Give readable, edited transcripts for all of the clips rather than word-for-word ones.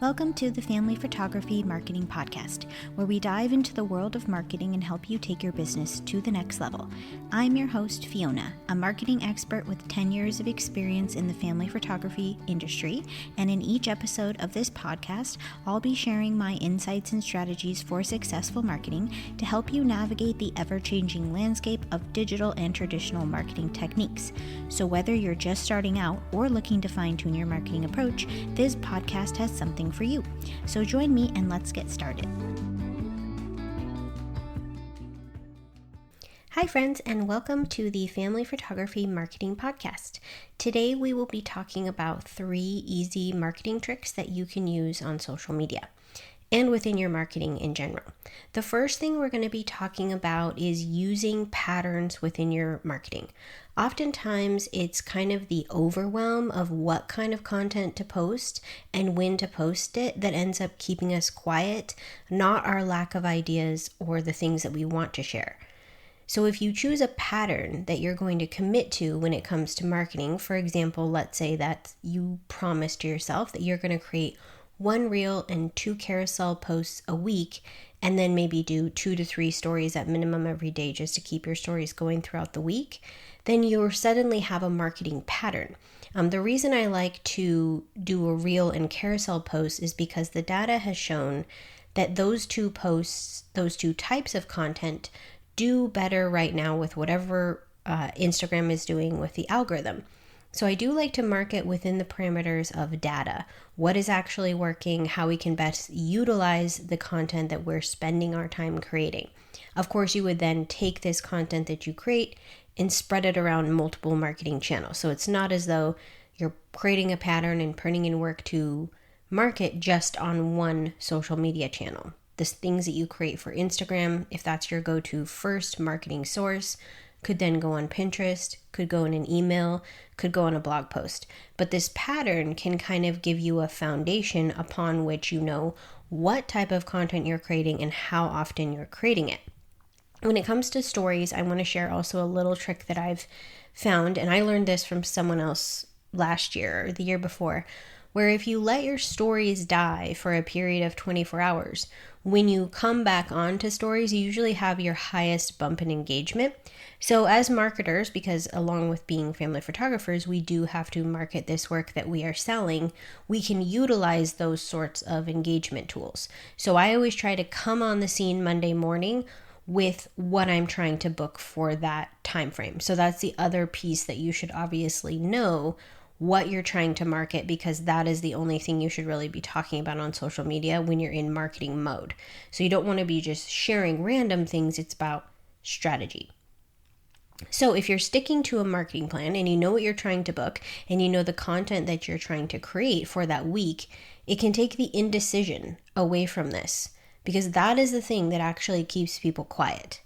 Welcome to the Family Photography Marketing Podcast, where we dive into the world of marketing and help you take your business to the next level. I'm your host, Fiona, a marketing expert with 10 years of experience in the family photography industry, and in each episode of this podcast, I'll be sharing my insights and strategies for successful marketing to help you navigate the ever-changing landscape of digital and traditional marketing techniques. So whether you're just starting out or looking to fine-tune your marketing approach, this podcast has something for you. So join me and let's get started. Hi friends, and welcome to the Family Photography Marketing Podcast. Today we will be talking about 3 easy marketing tricks that you can use on social media and within your marketing in general. The first thing we're going to be talking about is using patterns within your marketing. Oftentimes, it's kind of the overwhelm of what kind of content to post and when to post it that ends up keeping us quiet, not our lack of ideas or the things that we want to share. So if you choose a pattern that you're going to commit to when it comes to marketing, for example, let's say that you promised to yourself that you're going to create 1 reel and 2 carousel posts a week, and then maybe do 2 to 3 stories at minimum every day just to keep your stories going throughout the week, then you suddenly have a marketing pattern. The reason I like to do a reel and carousel post is because the data has shown that those 2 posts, those 2 types of content do better right now with whatever Instagram is doing with the algorithm. So I do like to market within the parameters of data, what is actually working, how we can best utilize the content that we're spending our time creating. Of course, you would then take this content that you create and spread it around multiple marketing channels. So it's not as though you're creating a pattern and putting in work to market just on one social media channel. The things that you create for Instagram, if that's your go-to first marketing source, could then go on Pinterest, could go in an email, could go on a blog post. But this pattern can kind of give you a foundation upon which you know what type of content you're creating and how often you're creating it. When it comes to stories, I want to share also a little trick that I've found, and I learned this from someone else last year or the year before, where if you let your stories die for a period of 24 hours, when you come back onto stories, you usually have your highest bump in engagement. So as marketers, because along with being family photographers, we do have to market this work that we are selling, we can utilize those sorts of engagement tools. So I always try to come on the scene Monday morning with what I'm trying to book for that time frame. So that's the other piece that you should obviously know what you're trying to market, because that is the only thing you should really be talking about on social media when you're in marketing mode. So you don't want to be just sharing random things. It's about strategy. So if you're sticking to a marketing plan and you know what you're trying to book and you know the content that you're trying to create for that week, it can take the indecision away from this, because that is the thing that actually keeps people quiet.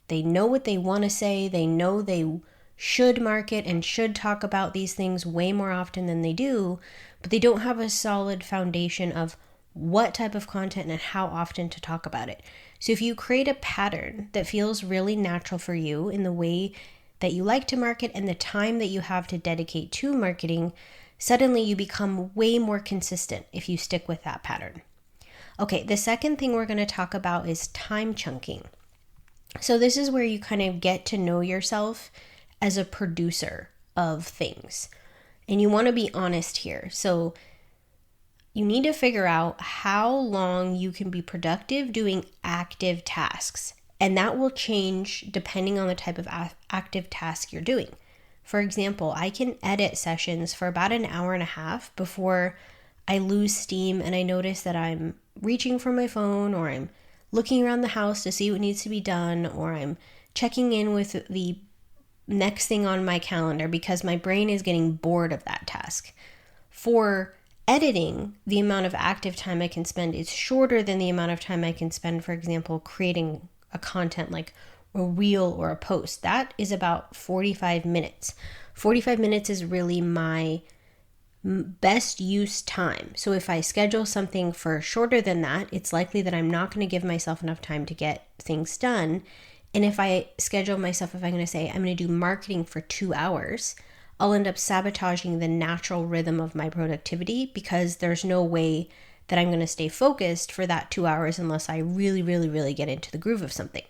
They know what they want to say. They know they should market and should talk about these things way more often than they do, but they don't have a solid foundation of what type of content and how often to talk about it. So if you create a pattern that feels really natural for you in the way that you like to market and the time that you have to dedicate to marketing, suddenly you become way more consistent if you stick with that pattern. Okay, the second thing we're going to talk about is time chunking. So this is where you kind of get to know yourself as a producer of things. And you want to be honest here. So you need to figure out how long you can be productive doing active tasks. And that will change depending on the type of active task you're doing. For example, I can edit sessions for about an hour and a half before I lose steam and I notice that I'm reaching for my phone, or I'm looking around the house to see what needs to be done, or I'm checking in with the next thing on my calendar because my brain is getting bored of that task. For editing, the amount of active time I can spend is shorter than the amount of time I can spend, for example, creating a content like a reel or a post. That is about 45 minutes. 45 minutes is really my best use time. So if I schedule something for shorter than that, it's likely that I'm not going to give myself enough time to get things done. And if I schedule myself, if I'm going to say I'm going to do marketing for 2 hours, I'll end up sabotaging the natural rhythm of my productivity because there's no way that I'm going to stay focused for that 2 hours unless I really, really, really get into the groove of something.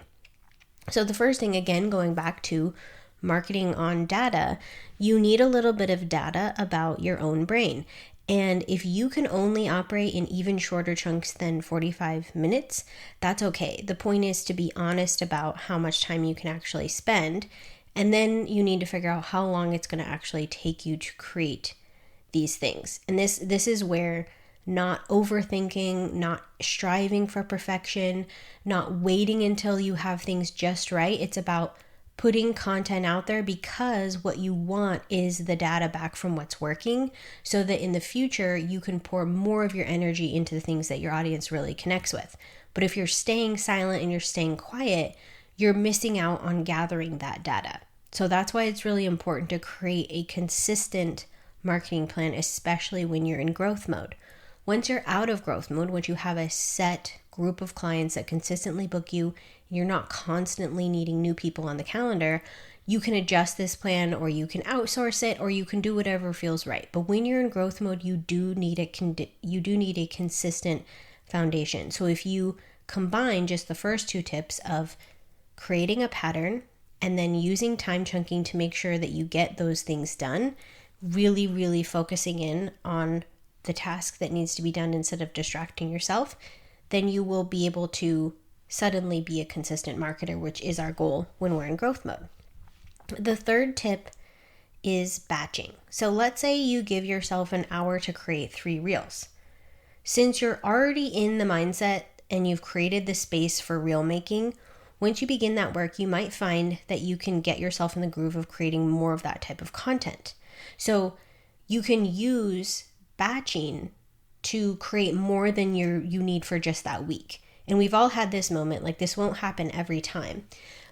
So the first thing, again, going back to marketing on data, you need a little bit of data about your own brain. And if you can only operate in even shorter chunks than 45 minutes, that's okay. The point is to be honest about how much time you can actually spend. And then you need to figure out how long it's going to actually take you to create these things. And this is where not overthinking, not striving for perfection, not waiting until you have things just right. It's about putting content out there because what you want is the data back from what's working so that in the future you can pour more of your energy into the things that your audience really connects with. But if you're staying silent and you're staying quiet, you're missing out on gathering that data. So that's why it's really important to create a consistent marketing plan, especially when you're in growth mode. Once you're out of growth mode, once you have a set group of clients that consistently book you, you're not constantly needing new people on the calendar, you can adjust this plan or you can outsource it or you can do whatever feels right. But when you're in growth mode, you do need a consistent foundation. So if you combine just the first two tips of creating a pattern and then using time chunking to make sure that you get those things done, really, really focusing in on the task that needs to be done instead of distracting yourself, then you will be able to suddenly be a consistent marketer, which is our goal when we're in growth mode. The third tip is batching. So let's say you give yourself an hour to create 3 reels. Since you're already in the mindset and you've created the space for reel making, once you begin that work, you might find that you can get yourself in the groove of creating more of that type of content. So you can use batching to create more than you need for just that week. And we've all had this moment, like this won't happen every time,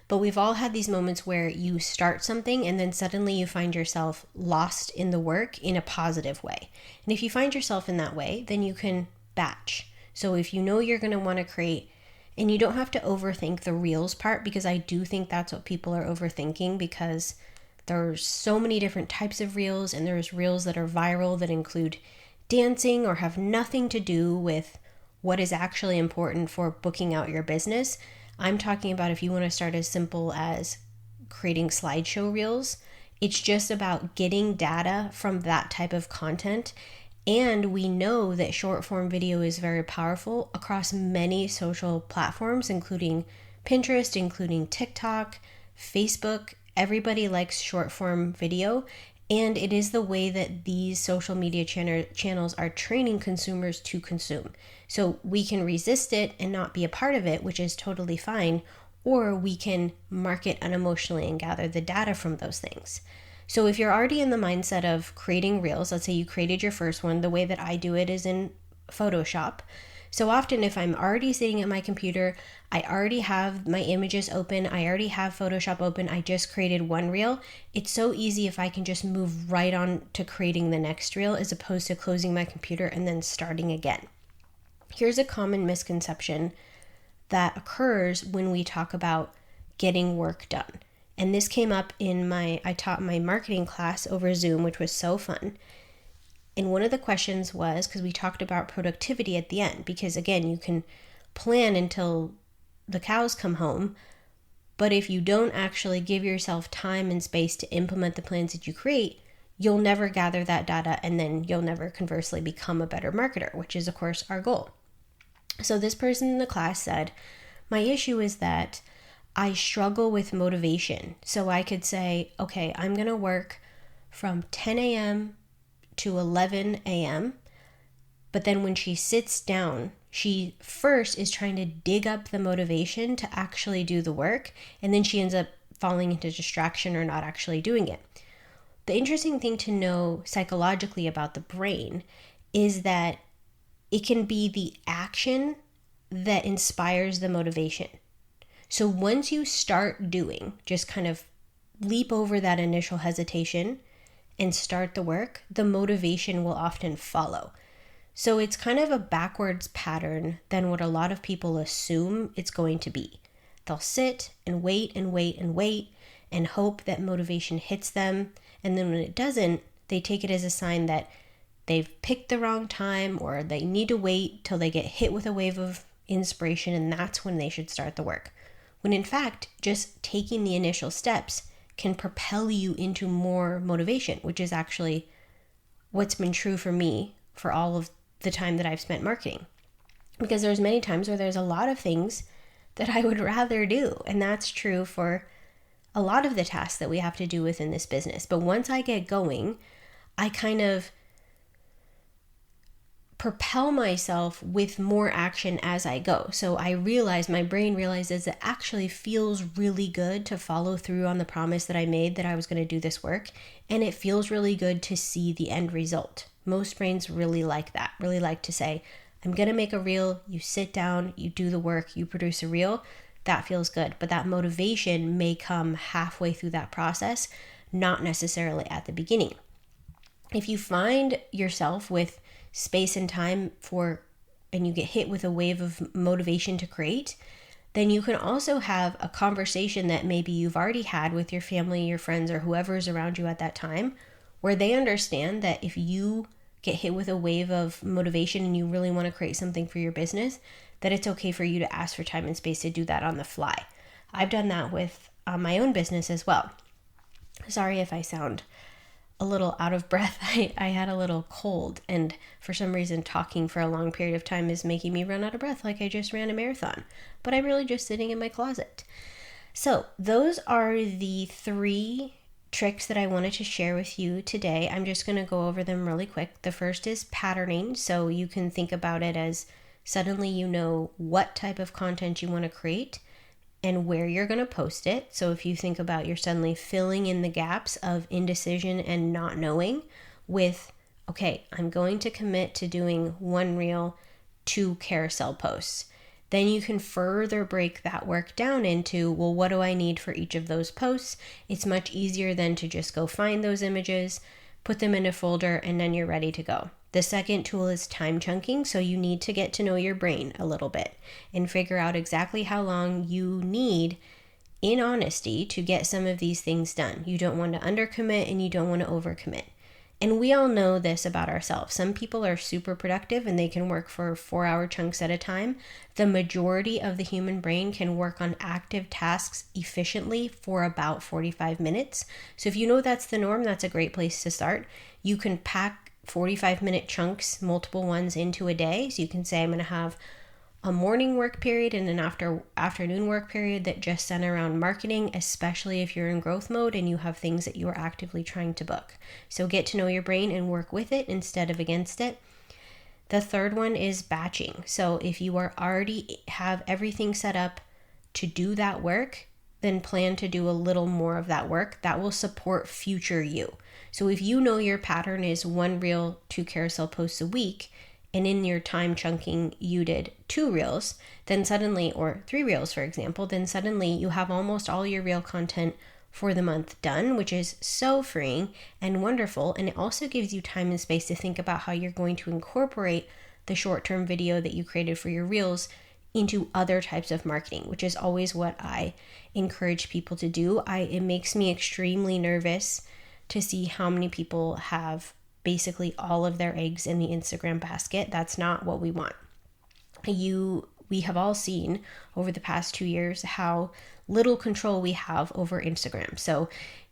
but we've all had these moments where you start something and then suddenly you find yourself lost in the work in a positive way. And if you find yourself in that way, then you can batch. So if you know you're going to want to create, and you don't have to overthink the reels part, because I do think that's what people are overthinking, because there's so many different types of reels, and there's reels that are viral that include dancing or have nothing to do with what is actually important for booking out your business. I'm talking about if you want to start as simple as creating slideshow reels. It's just about getting data from that type of content. And we know that short form video is very powerful across many social platforms, including Pinterest, including TikTok, Facebook. Everybody likes short form video. And it is the way that these social media channels are training consumers to consume. So we can resist it and not be a part of it, which is totally fine, or we can market unemotionally and gather the data from those things. So if you're already in the mindset of creating reels, let's say you created your first one, the way that I do it is in Photoshop. So often if I'm already sitting at my computer, I already have my images open, I already have Photoshop open, I just created one reel, it's so easy if I can just move right on to creating the next reel as opposed to closing my computer and then starting again. Here's a common misconception that occurs when we talk about getting work done. And this came up I taught my marketing class over Zoom, which was so fun. And one of the questions was, because we talked about productivity at the end, because again, you can plan until the cows come home, but if you don't actually give yourself time and space to implement the plans that you create, you'll never gather that data, and then you'll never conversely become a better marketer, which is of course our goal. So this person in the class said, my issue is that I struggle with motivation. So I could say, okay, I'm going to work from 10 a.m. to 11 a.m. But then when she sits down, she first is trying to dig up the motivation to actually do the work. And then she ends up falling into distraction or not actually doing it. The interesting thing to know psychologically about the brain is that it can be the action that inspires the motivation. So once you start doing, just kind of leap over that initial hesitation and start the work, the motivation will often follow. So it's kind of a backwards pattern than what a lot of people assume it's going to be. They'll sit and wait and wait and wait and hope that motivation hits them. And then when it doesn't, they take it as a sign that they've picked the wrong time, or they need to wait till they get hit with a wave of inspiration, and that's when they should start the work. When in fact, just taking the initial steps can propel you into more motivation, which is actually what's been true for me for all of the time that I've spent marketing. Because there's many times where there's a lot of things that I would rather do, and that's true for a lot of the tasks that we have to do within this business. But once I get going, I kind of propel myself with more action as I go. So my brain realizes it actually feels really good to follow through on the promise that I made that I was going to do this work. And it feels really good to see the end result. Most brains really like that, really like to say, I'm going to make a reel, you sit down, you do the work, you produce a reel. That feels good. But that motivation may come halfway through that process, not necessarily at the beginning. If you find yourself with space and time and you get hit with a wave of motivation to create, then you can also have a conversation that maybe you've already had with your family, your friends, or whoever's around you at that time, where they understand that if you get hit with a wave of motivation and you really want to create something for your business, that it's okay for you to ask for time and space to do that on the fly. I've done that with my own business as well. Sorry if I sound a little out of breath. I had a little cold, and for some reason talking for a long period of time is making me run out of breath like I just ran a marathon, but I'm really just sitting in my closet. So those are the 3 tricks that I wanted to share with you today. I'm just going to go over them really quick. The first is patterning. So you can think about it as suddenly you know what type of content you want to create and where you're going to post it. So if you think about, you're suddenly filling in the gaps of indecision and not knowing with, okay, I'm going to commit to doing 1 reel, 2 carousel posts. Then you can further break that work down into, well, what do I need for each of those posts? It's much easier than to just go find those images, put them in a folder, and then you're ready to go. The second tool is time chunking. So you need to get to know your brain a little bit and figure out exactly how long you need in honesty to get some of these things done. You don't want to undercommit and you don't want to overcommit. And we all know this about ourselves. Some people are super productive and they can work for 4-hour chunks at a time. The majority of the human brain can work on active tasks efficiently for about 45 minutes. So if you know that's the norm, that's a great place to start. You can pack 45-minute chunks, multiple ones, into a day. So you can say, I'm going to have a morning work period and an afternoon work period that just center around marketing, especially if you're in growth mode and you have things that you are actively trying to book. So get to know your brain and work with it instead of against it. The third one is batching. So if you are already have everything set up to do that work, then plan to do a little more of that work. That will support future you. So if you know your pattern is 1 reel, 2 carousel posts a week, and in your time chunking you did 2 reels, then suddenly, or 3 reels for example, then suddenly you have almost all your reel content for the month done, which is so freeing and wonderful. And it also gives you time and space to think about how you're going to incorporate the short-term video that you created for your reels into other types of marketing, which is always what I encourage people to do. It makes me extremely nervous to see how many people have basically all of their eggs in the Instagram basket. That's not what we want. We have all seen over the past 2 years how little control we have over Instagram. So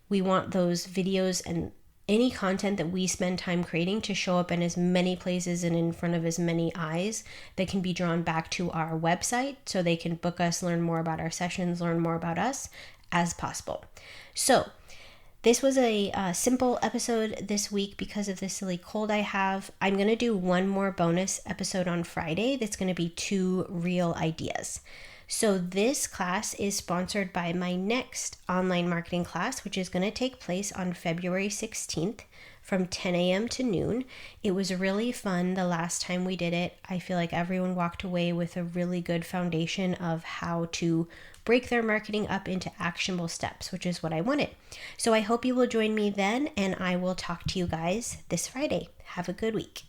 we want those videos and any content that we spend time creating to show up in as many places and in front of as many eyes that can be drawn back to our website so they can book us, learn more about our sessions, learn more about us as possible. So this was a simple episode this week because of the silly cold I have. I'm going to do 1 more bonus episode on Friday that's going to be 2 real ideas. So this class is sponsored by my next online marketing class, which is going to take place on February 16th from 10 a.m. to noon. It was really fun the last time we did it. I feel like everyone walked away with a really good foundation of how to break their marketing up into actionable steps, which is what I wanted. So I hope you will join me then, and I will talk to you guys this Friday. Have a good week.